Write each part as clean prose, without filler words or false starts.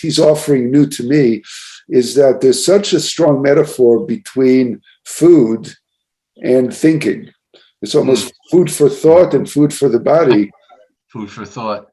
he's offering new to me is that there's such a strong metaphor between food and thinking. It's almost food for thought and food for the body. Food for thought.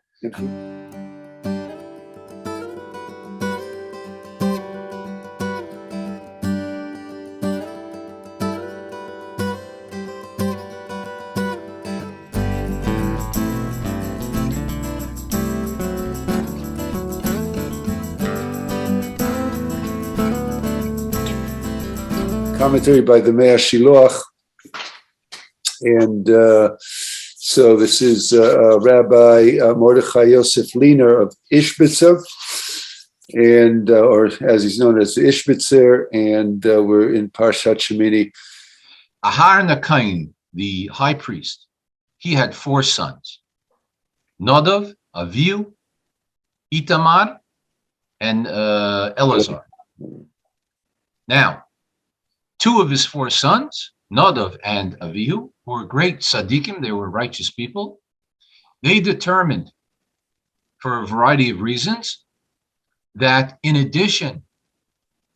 Commentary by the Meah Shiloach. And so this is Rabbi Mordechai Yosef Liener of Ishbitzer, and or as he's known as Ishbitzer, and we're in Parshat Shemini. Aharon HaKohen, the high priest, he had 4 sons: Nadav, Avihu, Itamar, and Elazar. Now, 2 of his 4 sons, Nadav and Avihu, were great tzaddikim, they were righteous people. They determined, for a variety of reasons, that in addition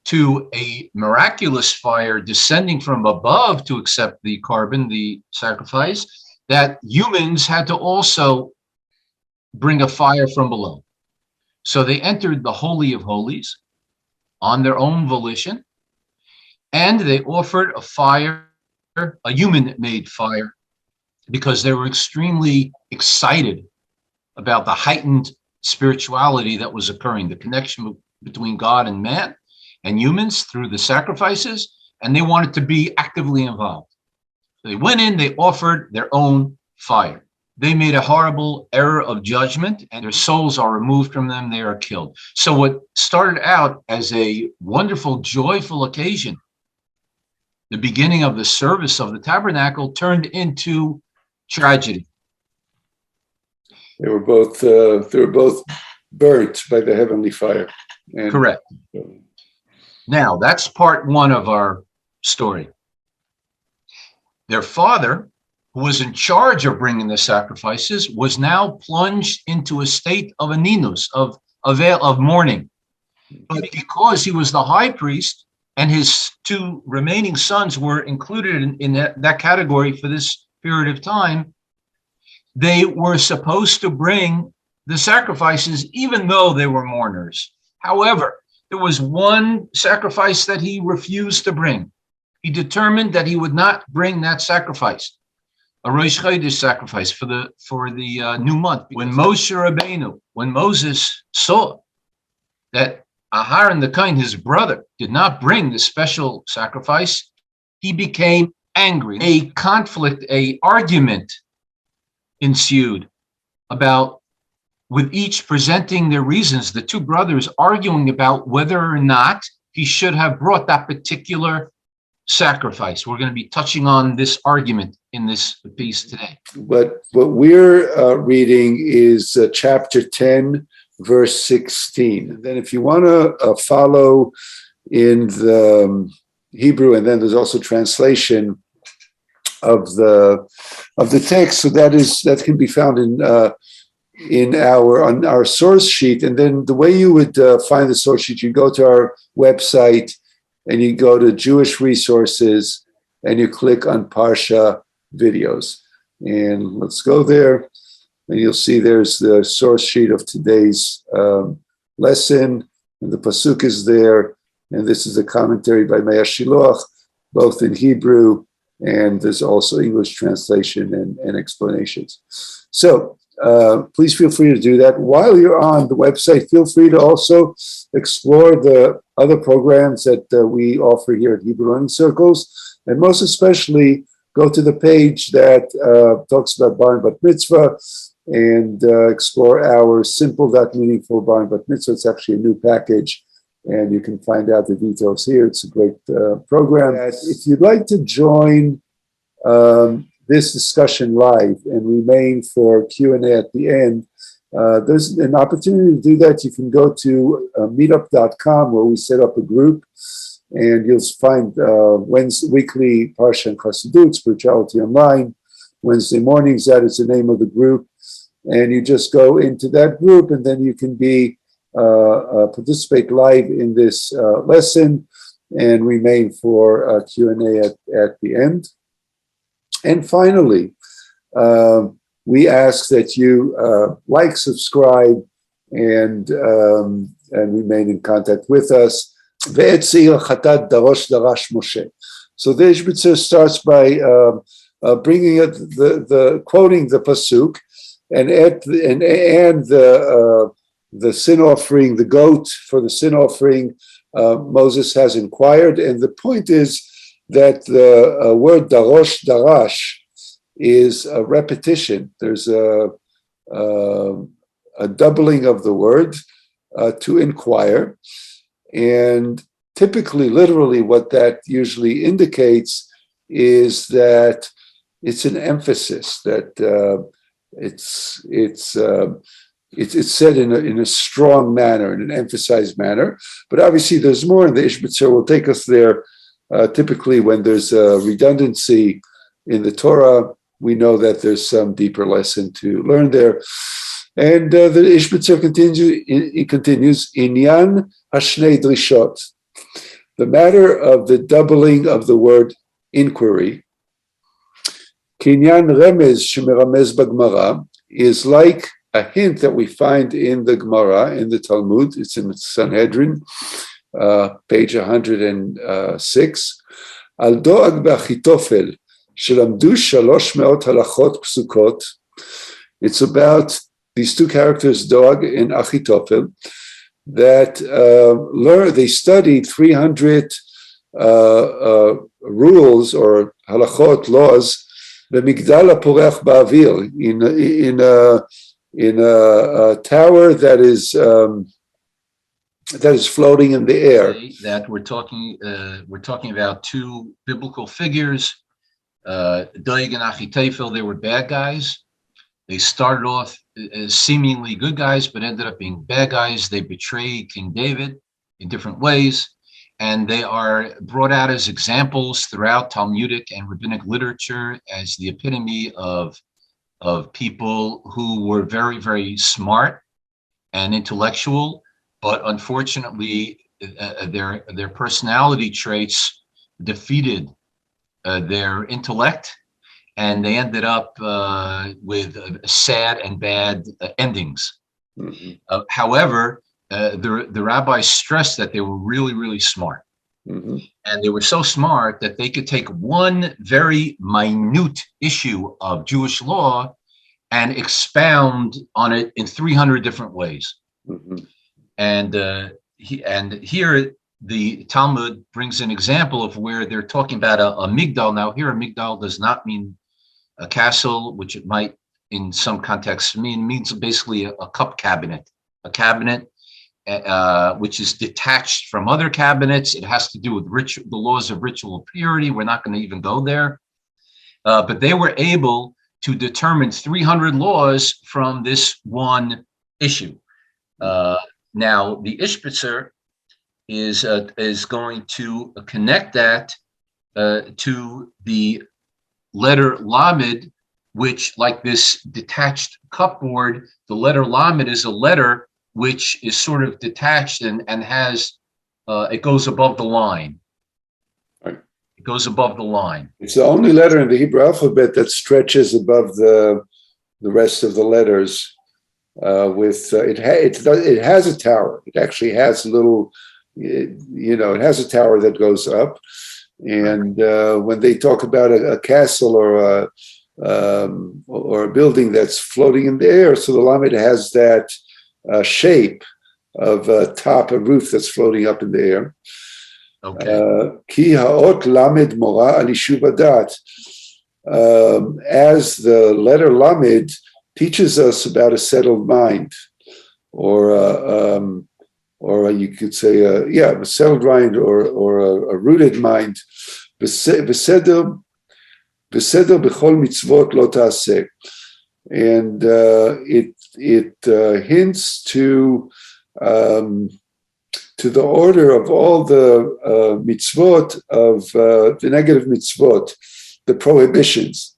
to a miraculous fire descending from above to accept the carbon, the sacrifice, that humans had to also bring a fire from below. So they entered the Holy of Holies on their own volition, and they offered a fire, a human-made fire, because they were extremely excited about the heightened spirituality that was occurring, the connection between God and man and humans through the sacrifices, and they wanted to be actively involved. They went in, they offered their own fire. They made a horrible error of judgment, and their souls are removed from them, they are killed. So what started out as a wonderful, joyful occasion, the beginning of the service of the tabernacle, turned into tragedy. They were both burnt by the heavenly fire. And correct. Now, that's part 1 of our story. Their father, who was in charge of bringing the sacrifices, was now plunged into a state of aninus, of mourning. But because he was the high priest, and his 2 remaining sons were included in that category for this period of time, they were supposed to bring the sacrifices, even though they were mourners. However, there was one sacrifice that he refused to bring. He determined that he would not bring that sacrifice, a Rosh Chodesh sacrifice for the new month. When Moses saw that Aharon the Kohen, his brother, did not bring the special sacrifice, he became angry. A conflict, a argument ensued with each presenting their reasons, the 2 brothers arguing about whether or not he should have brought that particular sacrifice. We're going to be touching on this argument in this piece today. But what we're reading is chapter 10, verse 16. And then if you want to follow in the Hebrew, and then there's also translation of the text, so that can be found on our source sheet. And then the way you would find the source sheet, you go to our website and you go to Jewish Resources and you click on Parsha Videos. And let's go there. And you'll see there's the source sheet of today's lesson, and the pasuk is there. And this is a commentary by Meah Shiloach, both in Hebrew, and there's also English translation and explanations. So please feel free to do that. While you're on the website, feel free to also explore the other programs that we offer here at Hebrew Learning Circles, and most especially go to the page that talks about Bar and Bat Mitzvah, and explore our simple, that meaningful Bar and Bat Mitzvah. It's actually a new package, and you can find out the details here. It's a great program. If you'd like to join this discussion live and remain for Q&A at the end, there's an opportunity to do that. You can go to meetup.com, where we set up a group, and you'll find weekly Parsha and Chassidut, Spirituality Online. Wednesday mornings, that is the name of the group. And you just go into that group, and then you can be participate live in this lesson and remain for Q&A at the end. And finally, we ask that you like, subscribe, and remain in contact with us. So the Ishbitzer starts by bringing it the quoting the pasuk, and the sin offering, the goat for the sin offering. Moses has inquired, and the point is that the word darosh darash is a repetition. There's a doubling of the word to inquire, and typically, literally, what that usually indicates is that it's an emphasis, that it's said in a strong manner, in an emphasized manner. But obviously, there's more, and the Ishbitzer will take us there. Typically, when there's a redundancy in the Torah, we know that there's some deeper lesson to learn there. And the Ishbitzer continues, Inyan Hashnei Drishot. The matter of the doubling of the word inquiry, Kinyan Remez Shemeramez Bagmara, is like a hint that we find in the Gemara, in the Talmud. It's in Sanhedrin, page 106. Al Doag B'Achitofel, Shelamdu Shalosh Meot Halachot Psukot. It's about these two characters, Doag and Achitofel, that they studied 300 rules or halachot, laws, במגדל הפורח באוויר, in a tower that is floating in the air. That we're talking about two biblical figures, Doeg and Achitofel. They were bad guys. They started off as seemingly good guys, but ended up being bad guys. They betrayed King David in different ways, and they are brought out as examples throughout Talmudic and rabbinic literature as the epitome of people who were very, very smart and intellectual, but unfortunately, their personality traits defeated their intellect, and they ended up with sad and bad endings. Mm-hmm. However, the rabbis stressed that they were really, really smart. Mm-hmm. And they were so smart that they could take one very minute issue of Jewish law and expound on it in 300 different ways. Mm-hmm. And here the Talmud brings an example of where they're talking about a migdal. Now, here a migdal does not mean a castle, which it might in some contexts mean. It means basically a cup cabinet, which is detached from other cabinets. It has to do with the laws of ritual purity. We're not going to even go there. But they were able to determine 300 laws from this one issue. Now, the Ishbitzer is going to connect that to the letter Lamed, which, like this detached cupboard, the letter Lamed is a letter which is sort of detached and has, it goes above the line. Right. It goes above the line. It's the only letter in the Hebrew alphabet that stretches above the rest of the letters. It has a tower. It actually has a little, it has a tower that goes up. And when they talk about a castle or a building that's floating in the air, so the Lamed has that shape of a roof that's floating up in the air. Ki haot lamed mora al yishuv hadat. As the letter Lamed teaches us about a settled mind, or you could say, a settled mind or a rooted mind. Beseder b'chol mitzvot lo ta'aseh. And it hints to the order of all the mitzvot of the negative mitzvot, the prohibitions.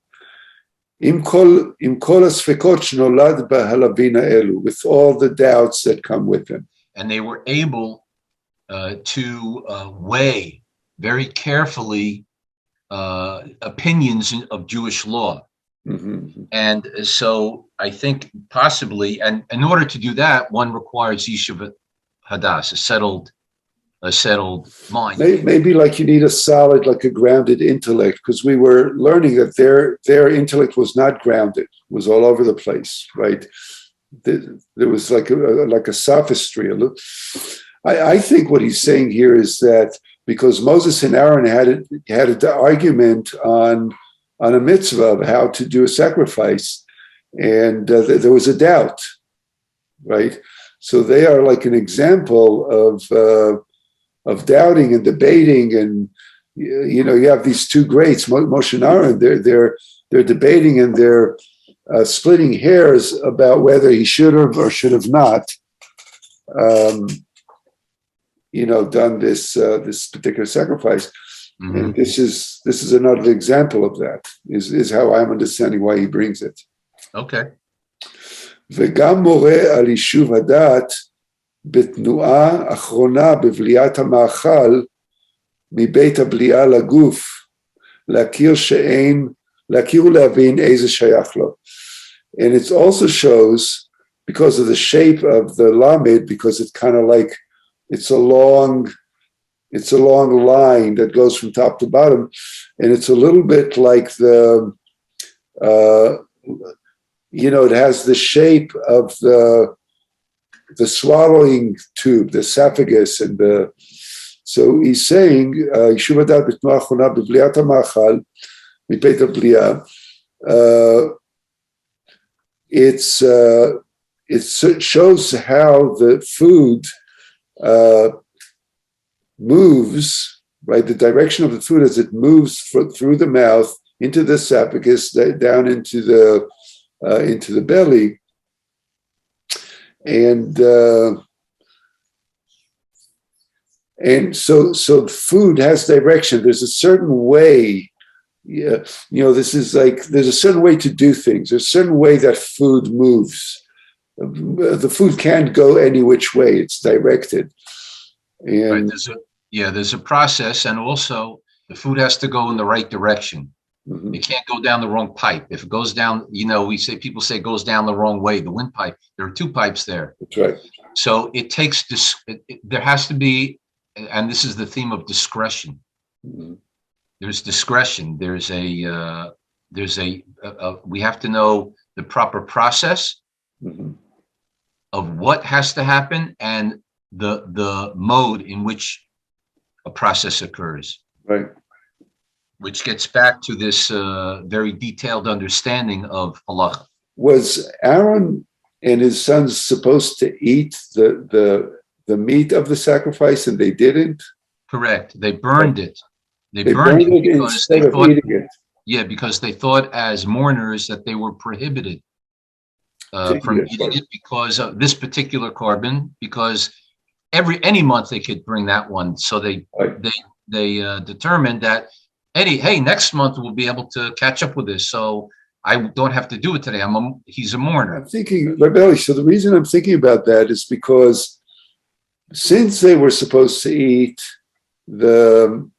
Im kol hasfekot shnolad b'halavin ha'elu, with all the doubts that come with them. and they were able to weigh very carefully opinions of Jewish law. Mm-hmm. And so I think possibly, and in order to do that, one requires yeshiva hadas, a settled mind. Maybe like you need a solid, like a grounded intellect, because we were learning that their intellect was not grounded, was all over the place, right? There was like a sophistry. I think what he's saying here is that because Moses and Aaron had an argument on a mitzvah of how to do a sacrifice, and there was a doubt, right? So they are like an example of doubting and debating, and you have these two greats, Moshe and Aaron. They're debating and they're splitting hairs about whether he should have or should have not, done this particular sacrifice. Mm-hmm. And this is another example of that. Is how I'm understanding why he brings it. Okay. וגם מורה על יישוב הדעת בתנועה אחרונה בבליעת המאכל מבית הבליעה לגוף, להכיר ולהבין איזה שייך לו. And it also shows, because of the shape of the lamed, because it's kind of like it's a long line that goes from top to bottom, and it's a little bit like it has the shape of the swallowing tube, the esophagus, and so he's saying, יישוב הדעת בתנועה אחרונה בבליעת המאכל מבית הבליעה. It shows how the food moves, right? The direction of the food as it moves through the mouth into the esophagus, down into the belly, and so food has direction. There's a certain way. This is like there's a certain way to do things. There's a certain way that food moves. The food can't go any which way. It's directed. And right, there's a process, and also the food has to go in the right direction. Mm-hmm. It can't go down the wrong pipe. If it goes down, people say it goes down the wrong way. The windpipe, there are two pipes there. That's right. So it takes this. There has to be, and this is the theme of discretion. Mm-hmm. There's discretion. There's we have to know the proper process mm-hmm. of what has to happen and the mode in which a process occurs. Right. Which gets back to this very detailed understanding of halacha. Was Aaron and his sons supposed to eat the meat of the sacrifice, and they didn't? Correct. They burned it. They burned it because they thought eating it. Yeah, because they thought as mourners that they were prohibited from eating it because of this particular carbon. Because any month they could bring that one, so they determined that next month we'll be able to catch up with this. So I don't have to do it today. He's a mourner. I'm thinking, Rabbi, so the reason I'm thinking about that is because since they were supposed to eat the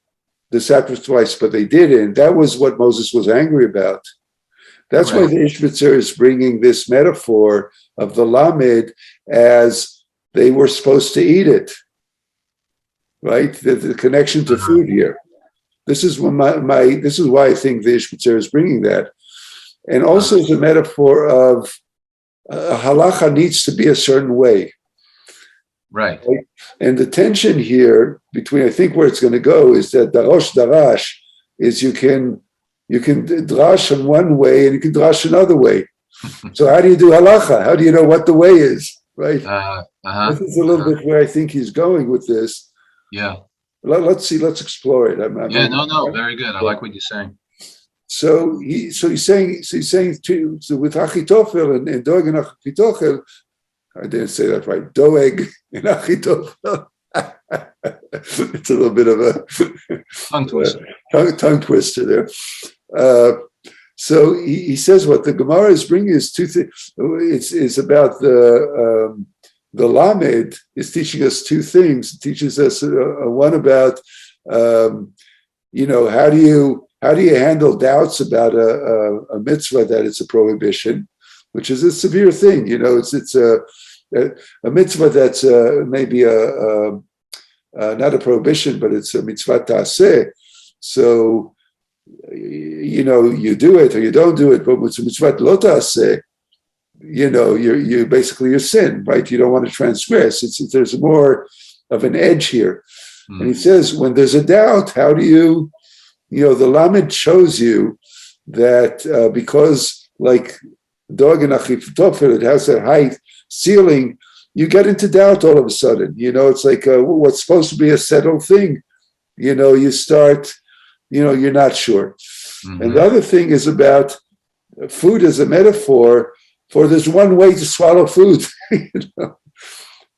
sacrifice, but they didn't, that was what Moses was angry about. That's right. Why the Ishbitzer is bringing this metaphor of the lamed as they were supposed to eat it, right? The connection to food here. This is this is why I think the Ishbitzer is bringing that. And also the metaphor of halacha needs to be a certain way. Right. And the tension here between, I think where it's going to go is that darosh darash is you can drash in one way and you can drash another way. So how do you do halacha? How do you know what the way is? Right. This is a little bit where I think he's going with this. Yeah. Let's see. Let's explore it. Very good. I like what you're saying. So he's saying with Achitophel and Doeg and Achitophel. I didn't say that right. Doeg and Achitophel. It's a little bit of a tongue twister there. So he says what the Gemara is bringing is two things. It's about the the Lamed is teaching us two things. It teaches us one about, how do you handle doubts about a mitzvah that it's a prohibition, which is a severe thing. It's a mitzvah that's maybe not a prohibition, but it's a mitzvah ta'aseh. So, you do it or you don't do it, but with mitzvah lo ta'aseh, you basically your sin, right? You don't want to transgress. There's more of an edge here. Mm. And he says, when there's a doubt, how do you, the Lamed shows you that because like dog and achitofel, it has a high ceiling, you get into doubt all of a sudden. It's like what's supposed to be a settled thing. You start, you're not sure. Mm-hmm. And the other thing is about food as a metaphor for there's one way to swallow food.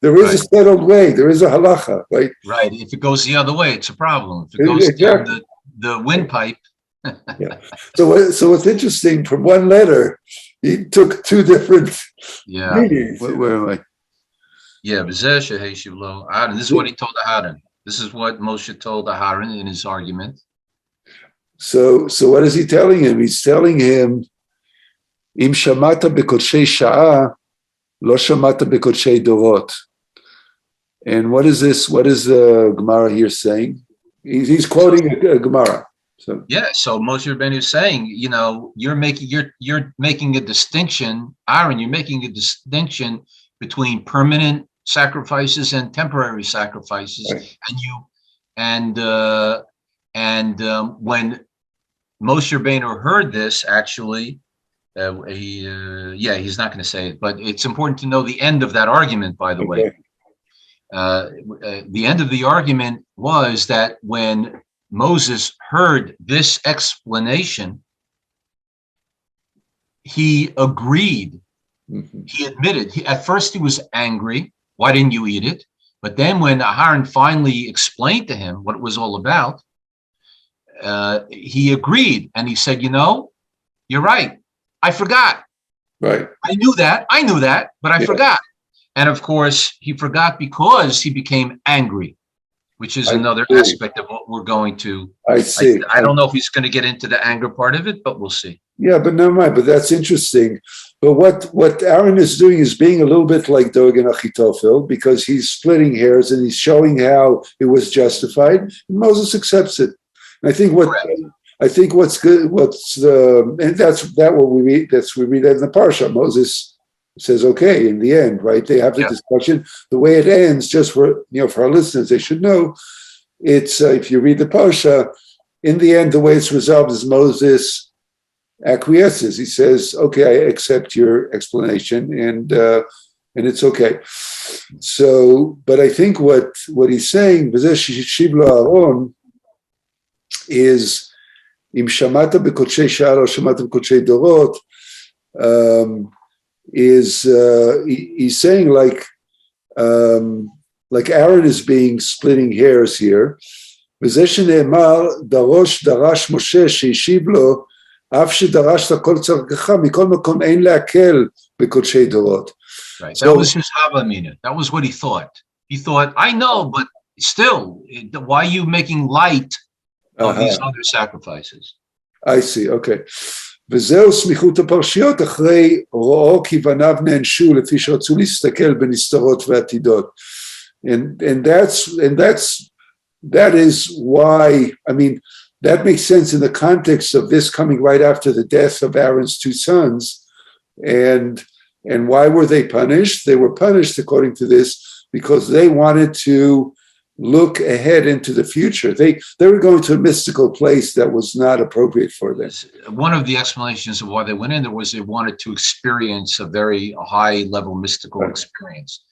There is a settled way. There is a halacha, right? Right. If it goes the other way, it's a problem. If it goes down the windpipe. Yeah. So what's interesting, from one letter, he took two different meanings. Where am I? Yeah, this is what he told Aharon. This is what Moshe told Aharon in his argument. So what is he telling him? He's telling him, Im shamata bekodshei sha'a, lo shamata bekodshei dorot. And what is this? What is the Gemara here saying? He's quoting a Gemara. So Moshe Rabbeinu is saying, you're making a distinction, Aaron. You're making a distinction between permanent sacrifices and temporary sacrifices, right. When Moshe Rabbeinu heard this, actually, he's not going to say it, but it's important to know the end of that argument. By the way, the end of the argument was that when Moses heard this explanation, he agreed. Mm-hmm. He admitted. At first, he was angry. Why didn't you eat it? But then when Aharon finally explained to him what it was all about, he agreed. And he said, you're right. I forgot. Right. I knew that, but I forgot. And of course, he forgot because he became angry, which is another aspect of what we're going to. I see. I don't know if he's going to get into the anger part of it, but we'll see. Yeah, but never mind. But that's interesting. But what Aaron is doing is being a little bit like Dog and Achitophel, because he's splitting hairs and he's showing how it was justified. And Moses accepts it. And I think what's good, and what we read that in the Parsha. Moses says, okay, in the end, right? They have the discussion. The way it ends, just for our listeners, they should know, it's if you read the Parsha, in the end, the way it's resolved is Moses acquiesces. He says, okay, I accept your explanation, and it's okay. So, but I think what he's saying, is Im shamata bekodshei sha'a lo shamata bekodshei dorot, he's saying like Aaron is being splitting hairs here. וזה שנאמר דרש משה שהשיב לו אף שדרשת כל צרכך מכל מקום אין להקל בקודשי דורות. Right. That was his Havamina. That was what he thought. He thought, I know, but still, why are you making light of these other sacrifices? I see, okay. וזהו סמיכות הפרשיות אחרי רואו כי בניו נענשו לפי שרצו להסתכל בנסתרות ועתידות. And that is why, that makes sense in the context of this coming right after the death of Aaron's two sons. And why were they punished? They were punished, according to this, because they wanted to look ahead into the future. They were going to a mystical place that was not appropriate for them. One of the explanations of why they went in there was they wanted to experience a very high-level mystical experience,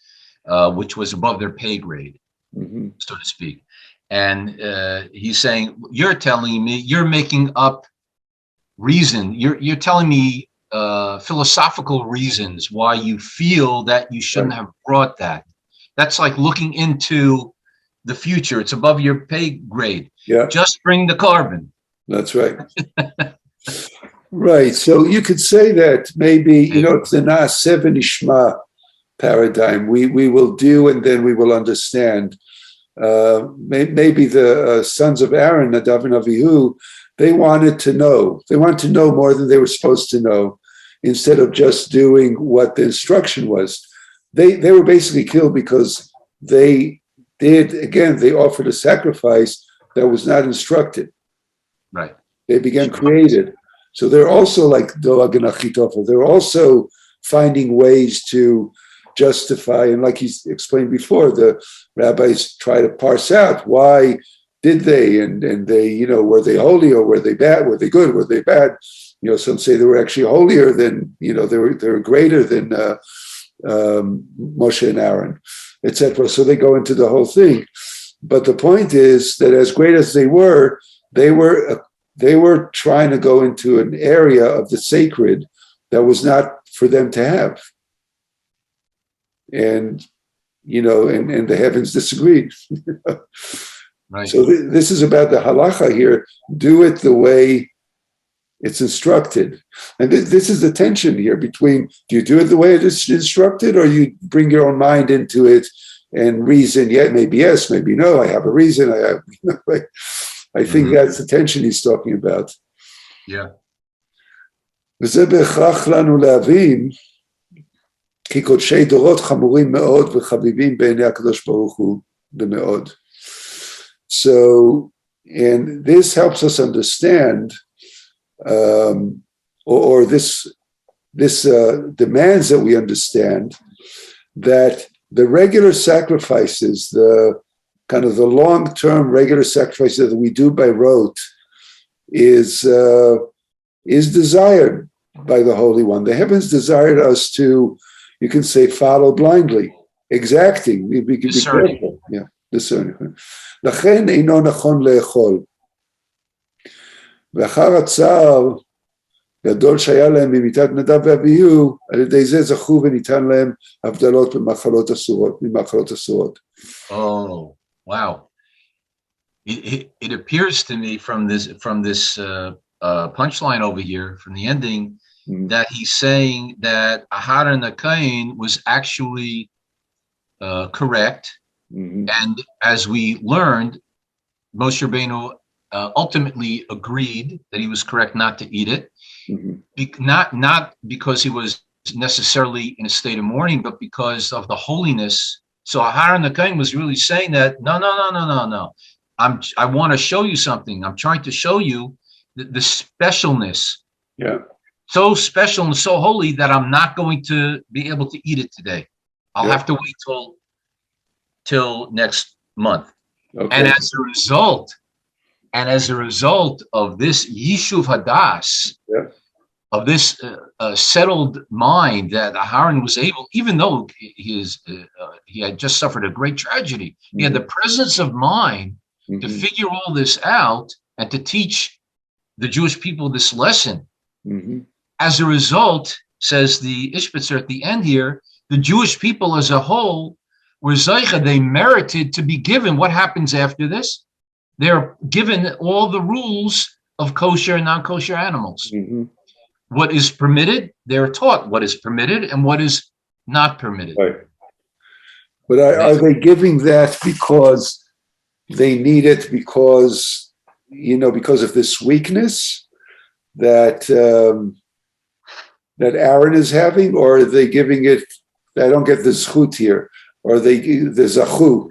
which was above their pay grade, so to speak. And he's saying, you're telling me, you're making up reason. You're telling me philosophical reasons why you feel that you shouldn't have brought that. That's like looking into the future. It's above your pay grade. Yeah. Just bring the carbon. That's right. Right. So you could say that maybe, it's the Naaseh v'nishma. paradigm. We will do, and then we will understand. Maybe the sons of Aaron, Nadav and Avihu, they wanted to know. They wanted to know more than they were supposed to know, instead of just doing what the instruction was. They were basically killed because they offered a sacrifice that was not instructed. Right. They began created. So they're also like Doag and Achitophel. They're also finding ways to justify, and like he explained before, the rabbis try to parse out why did they, and they, were they holy or were they bad? Were they good? Were they bad? Some say they were actually holier than, they were greater than Moshe and Aaron, etc. So they go into the whole thing. But the point is that as great as they were trying to go into an area of the sacred that was not for them to have. And, and the heavens disagreed. Right. So this is about the halacha here. Do it the way it's instructed. And this is the tension here between, do you do it the way it is instructed, or you bring your own mind into it and reason, maybe yes, maybe no, I have a reason. I think that's the tension he's talking about. Yeah. וזה בהכרח לנו להבין, כי קודשי דורות חמורים מאוד וחביבים בעיני הקדוש ברוך הוא במאוד. So, and this helps us understand, or this demands that we understand that the regular sacrifices, the kind of the long-term regular sacrifices that we do by rote, is desired by the Holy One. The heavens desired us to, you can say, follow blindly, exacting. We can be careful. Yeah, discerning. לכן אינו נכון לאכול. ואחר הצער גדול שהיה להם ממיתת נדב ואביהו, על ידי זה זכו וניתן להם הבדלות ממאכלות אסורות. Oh, wow. It appears to me from this punchline over here, from the ending, that he's saying that Aharon HaKohen was actually correct. And as we learned, Moshe Rabbeinu ultimately agreed that he was correct not to eat it, not because he was necessarily in a state of mourning, but because of the holiness. So Aharon HaKohen was really saying that, no. I want to show you something. I'm trying to show you the specialness. Yeah. So special and so holy that I'm not going to be able to eat it today. I'll have to wait till next month. Okay. And as a result of this Yishuv Hadas, of this settled mind that Aharon was able, even though he had just suffered a great tragedy, he had the presence of mind to figure all this out and to teach the Jewish people this lesson. As a result, says the Ishbitzer at the end here, the Jewish people as a whole were Zeicha, they merited to be given what happens after this. They're given all the rules of kosher and non-kosher animals. What is permitted, they're taught what is permitted and what is not permitted. Right. But are they giving that because they need it, because of this weakness that Aaron is having, or are they giving it? I don't get the zchut here, or the zachu,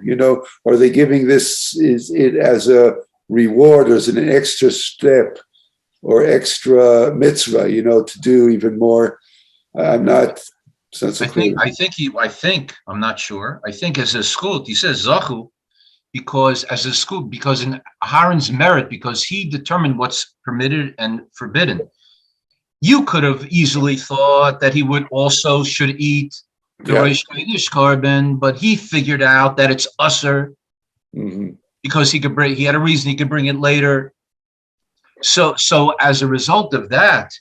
or are they giving it as a reward, or as an extra step, or extra mitzvah, to do even more? I'm not. I think I'm not sure. I think as a zchut, he says zachu, because in Aharon's merit, because he determined what's permitted and forbidden. You could have easily thought that he should eat the Rosh Chodesh korban, but he figured out that it's usher because he had a reason he could bring it later. So as a result of that,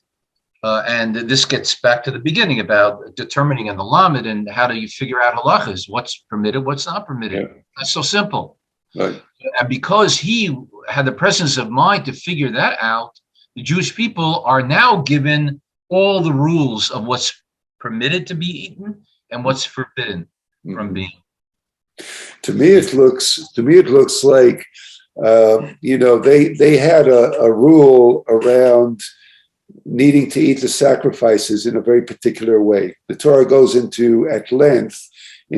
and this gets back to the beginning about determining in the Lamed and how do you figure out halachas, what's permitted, what's not permitted. That's so simple. Right. And because he had the presence of mind to figure that out, the Jewish people are now given all the rules of what's permitted to be eaten and what's forbidden from Mhm. being. To me, it looks like they had a rule around needing to eat the sacrifices in a very particular way. The Torah goes into at length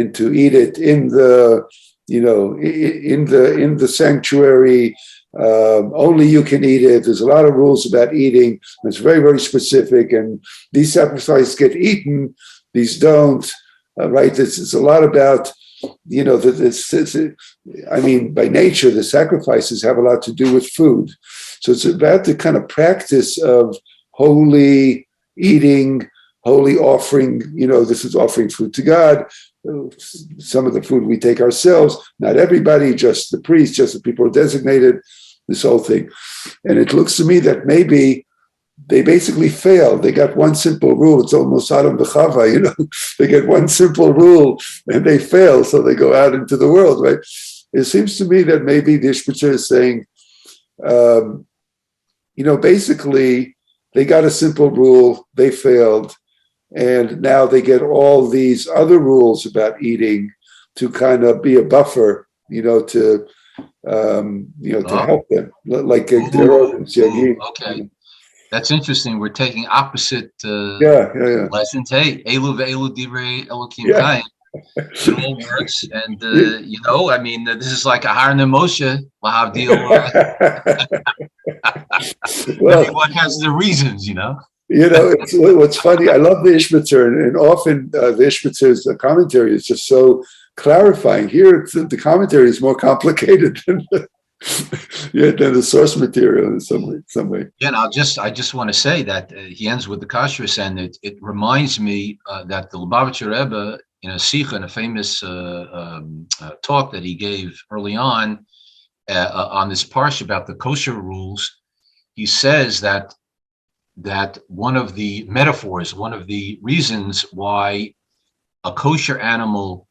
into eat it in the in the sanctuary. Only you can eat it. There's a lot of rules about eating. It's very, very specific. And these sacrifices get eaten, these don't. Right? It's a lot about, by nature, the sacrifices have a lot to do with food. So it's about the kind of practice of holy eating, holy offering. This is offering food to God. Some of the food we take ourselves, not everybody, just the priests, just the people who are designated, this whole thing. And it looks to me that maybe they basically failed. They got one simple rule. It's almost Adam B'chava, They get one simple rule and they fail, so they go out into the world, right? It seems to me that maybe the Ishbitzer is saying, basically they got a simple rule, they failed, and now they get all these other rules about eating to kind of be a buffer, to help them, like Okay. That's interesting. We're taking opposite yeah. lessons. Hey, Elu ve'elu divrei Elokim Yeah. Chaim. It all works. And, this is like a Harna Moshe, Lahavdil. Well, Everyone has their reasons, what's funny. I love the Ishbitzer, and often the Ishbitzer's commentary is just so clarifying. Here, the commentary is more complicated than the source material in some way. Yeah, and I just want to say that he ends with the koshers, and it reminds me that the Lubavitcher Rebbe, in a sikha, in a famous talk that he gave early on this parsha about the kosher rules, he says that one of the metaphors, one of the reasons why a kosher animal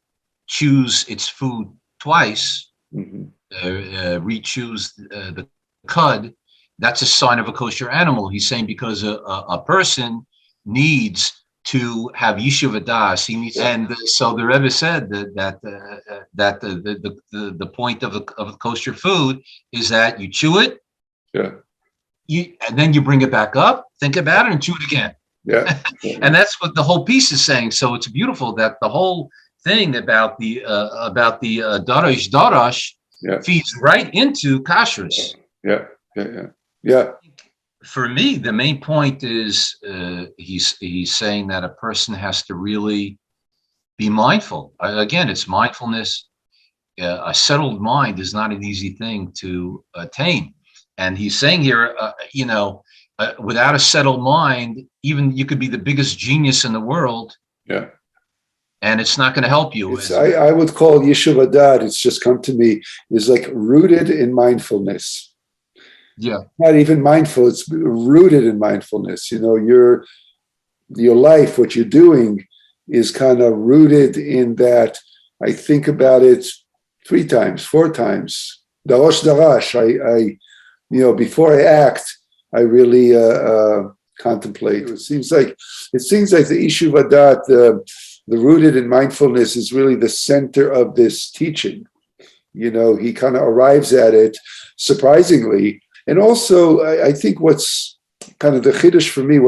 chews its food twice, re-chews the cud, that's a sign of a kosher animal. He's saying because a person needs to have yishuv das. He needs, and so the Rebbe said that the point of a kosher food is that you chew it, and then you bring it back up, think about it, and chew it again. Yeah. And that's what the whole piece is saying. So it's beautiful that the whole thing about the darash feeds right into koshers. Yeah. For me, the main point is he's saying that a person has to really be mindful. Again, it's mindfulness. A settled mind is not an easy thing to attain. And he's saying here, without a settled mind, even you could be the biggest genius in the world. Yeah. And it's not going to help you. I would call Yeshuv Adad, it's just come to me, is like rooted in mindfulness. Yeah. Not even mindful, it's rooted in mindfulness. Your life, what you're doing is kind of rooted in that. I think about it 3 times, 4 times. Darosh darash. I before I act, I really contemplate. It seems like the Yeshuv Adat, the rooted in mindfulness, is really the center of this teaching. He kind of arrives at it surprisingly. And also, I think what's kind of the chiddush for me,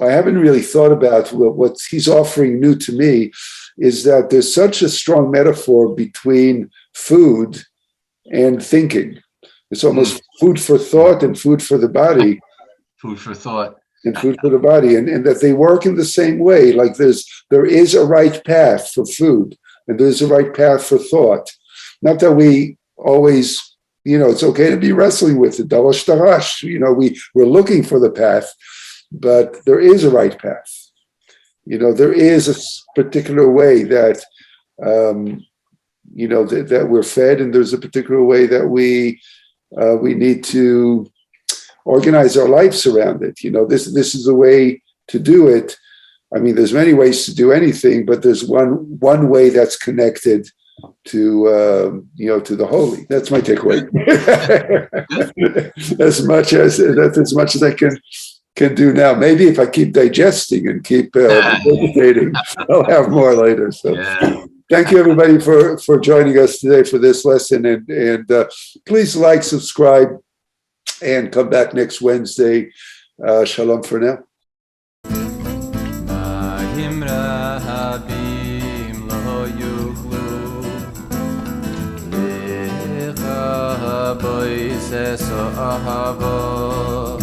I haven't really thought about what he's offering new to me, is that there's such a strong metaphor between food and thinking. It's almost food for thought and food for the body. Food for thought. And food for the body, and that they work in the same way. Like there is a right path for food, and there's a right path for thought. Not that we always, it's okay to be wrestling with it. Dalash darash, we're looking for the path, but there is a right path. There is a particular way that, that we're fed, and there's a particular way that we need to organize our lives around it. This is a way to do it. I mean, there's many ways to do anything, but there's one way that's connected to the holy. That's my takeaway. as much as I can do now. Maybe if I keep digesting and keep meditating, I'll have more later. So thank you, everybody, for joining us today for this lesson. And please like, subscribe, and come back next Wednesday. Shalom for now. Boy says so ahava.